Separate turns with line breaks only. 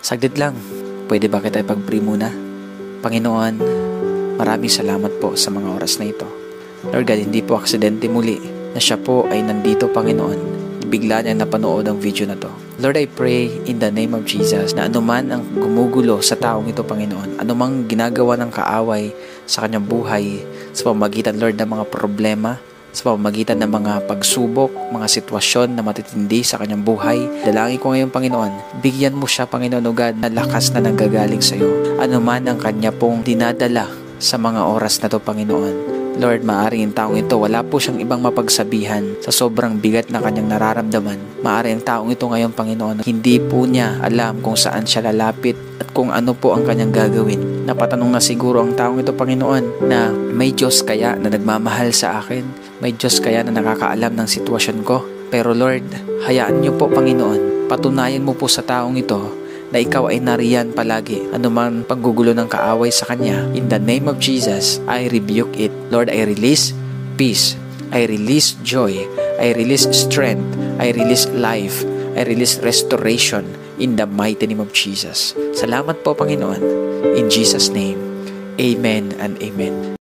Saglit lang, pwede ba kita ipag-pray muna? Panginoon, maraming salamat po sa mga oras na ito. Lord God, hindi po aksidente muli na siya po ay nandito, Panginoon. Bigla niyang napanood ang video na to. Lord, I pray in the name of Jesus na anuman ang gumugulo sa taong ito, Panginoon, anumang ginagawa ng kaaway sa kanyang buhay, sa pamamagitan, Lord, ng mga problema, sa pamamagitan ng mga pagsubok, mga sitwasyon na matitindi sa kanyang buhay. Dalangin ko ngayon, Panginoon, bigyan mo siya, Panginoon, O God, na lakas na nanggagaling sa iyo. Ano man ang kanya pong dinadala sa mga oras na to, Panginoon. Lord, maaaring ang taong ito, wala po siyang ibang mapagsabihan sa sobrang bigat na kanyang nararamdaman. Maaaring ang taong ito ngayon, Panginoon, hindi po niya alam kung saan siya lalapit at kung ano po ang kanyang gagawin. Napatanong na siguro ang taong ito, Panginoon, na may Diyos kaya na nagmamahal sa akin? May Diyos kaya na nakakaalam ng sitwasyon ko? Pero Lord, hayaan niyo po, Panginoon, patunayan mo po sa taong ito na ikaw ay nariyan palagi, anuman paggugulo ng kaaway sa kanya. In the name of Jesus, I rebuke it. Lord, I release peace. I release joy. I release strength. I release life. I release restoration in the mighty name of Jesus. Salamat po, Panginoon. In Jesus' name, amen and amen.